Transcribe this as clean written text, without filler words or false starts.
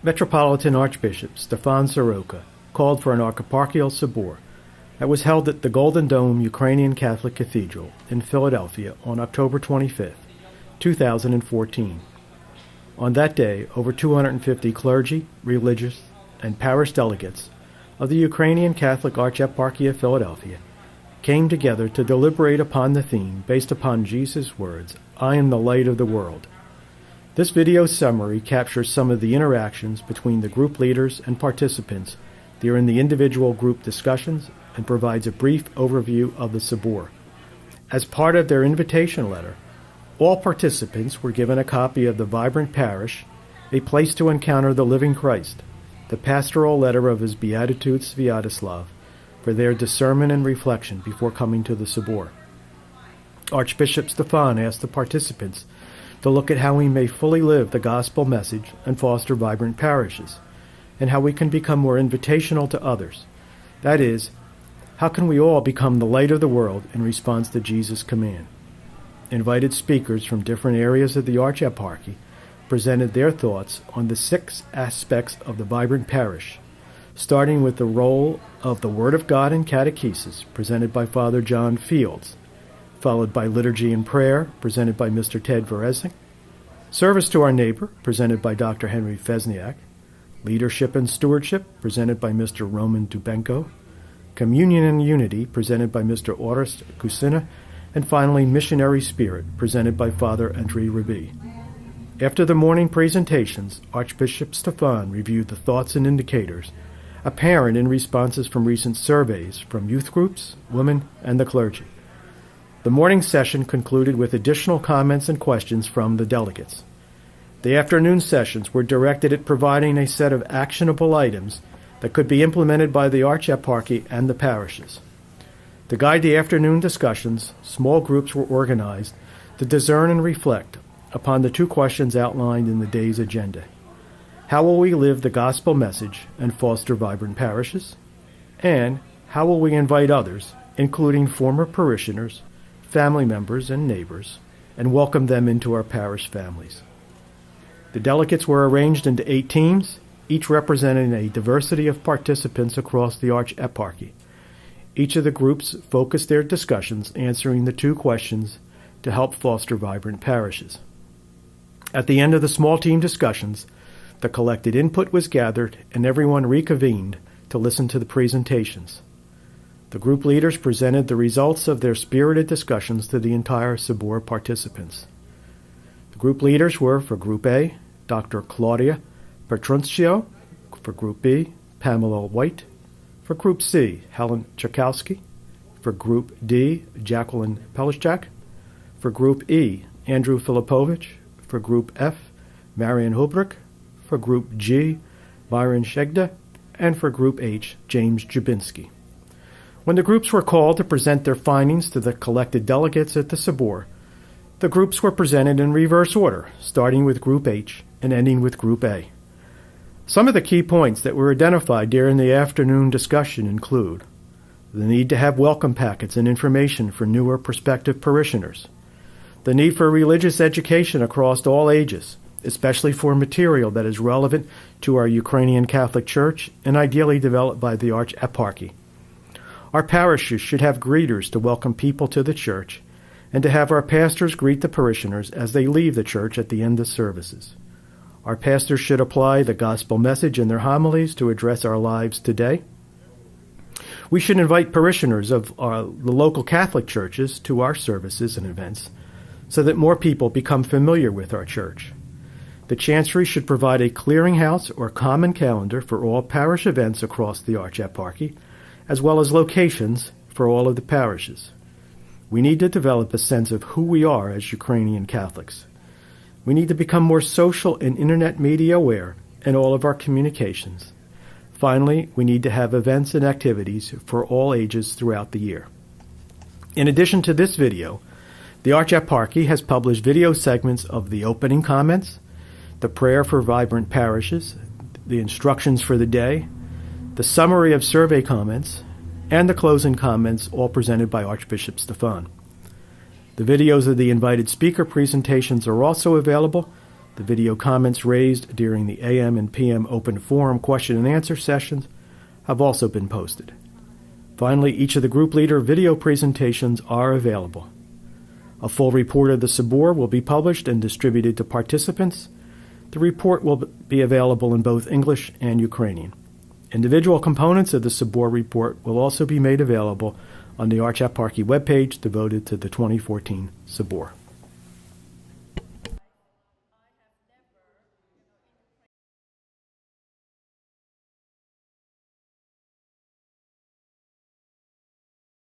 Metropolitan Archbishop Stefan Soroka called for an archieparchal Sobor that was held at the Golden Dome Ukrainian Catholic Cathedral in Philadelphia on October 25, 2014. On that day, over 250 clergy, religious, and parish delegates of the Ukrainian Catholic Archieparchy of Philadelphia came together to deliberate upon the theme based upon Jesus' words, "I am the light of the world." This video summary captures some of the interactions between the group leaders and participants during the individual group discussions and provides a brief overview of the Sobor. As part of their invitation letter, all participants were given a copy of the Vibrant Parish, A Place to Encounter the Living Christ, the pastoral letter of his Beatitude Sviatoslav, for their discernment and reflection before coming to the Sobor. Archbishop Stefan asked the participants to look at how we may fully live the gospel message and foster vibrant parishes, and how we can become more invitational to others. That is, how can we all become the light of the world in response to Jesus' command? Invited speakers from different areas of the Archieparchy presented their thoughts on the 6 aspects of the vibrant parish, starting with the role of the Word of God in catechesis, presented by Father John Fields, followed by Liturgy and Prayer, presented by Mr. Ted Vereznik, Service to Our Neighbor, presented by Dr. Henry Fesniak, Leadership and Stewardship, presented by Mr. Roman Dubenko, Communion and Unity, presented by Mr. Orest Kusina, and finally Missionary Spirit, presented by Father Andrei Rabi. After the morning presentations, Archbishop Stefan reviewed the thoughts and indicators apparent in responses from recent surveys from youth groups, women, and the clergy. The morning session concluded with additional comments and questions from the delegates. The afternoon sessions were directed at providing a set of actionable items that could be implemented by the Archieparchy and the parishes. To guide the afternoon discussions, small groups were organized to discern and reflect upon the 2 questions outlined in the day's agenda. How will we live the gospel message and foster vibrant parishes? And how will we invite others, including former parishioners, family members, and neighbors, and welcome them into our parish families? The delegates were arranged into 8 teams, each representing a diversity of participants across the Archieparchy. Each of the groups focused their discussions answering the 2 questions to help foster vibrant parishes. At the end of the small team discussions, the collected input was gathered and everyone reconvened to listen to the presentations. The group leaders presented the results of their spirited discussions to the entire Sobor participants. The group leaders were, for Group A, Dr. Claudia Petruncio; for Group B, Pamela White; for Group C, Helen Chakowski; for Group D, Jacqueline Pelishchak; for Group E, Andrew Filipovich; for Group F, Marian Hubrick; for Group G, Byron Shegda; and for Group H, James Jabinski. When the groups were called to present their findings to the collected delegates at the Sobor, the groups were presented in reverse order, starting with Group H and ending with Group A. Some of the key points that were identified during the afternoon discussion include the need to have welcome packets and information for newer prospective parishioners, the need for religious education across all ages, especially for material that is relevant to our Ukrainian Catholic Church and ideally developed by the Archieparchy. Our parishes should have greeters to welcome people to the church and to have our pastors greet the parishioners as they leave the church at the end of services. Our pastors should apply the gospel message in their homilies to address our lives today. We should invite parishioners of the local Catholic churches to our services and events so that more people become familiar with our church. The Chancery should provide a clearinghouse or common calendar for all parish events across the Archieparchy, as well as locations for all of the parishes. We need to develop a sense of who we are as Ukrainian Catholics. We need to become more social and internet media aware in all of our communications. Finally, we need to have events and activities for all ages throughout the year. In addition to this video, the Archieparchy has published video segments of the opening comments, the prayer for vibrant parishes, the instructions for the day, the summary of survey comments, and the closing comments, all presented by Archbishop Stefan. The videos of the invited speaker presentations are also available, The video comments raised during the AM and PM open forum question and answer sessions have also been posted. Finally, each of the group leader video presentations are available. A full report of the Sobor will be published and distributed to participants. The report will be available in both English and Ukrainian. Individual components of the Sobor report will also be made available on the Archaparchy webpage devoted to the 2014 Sobor.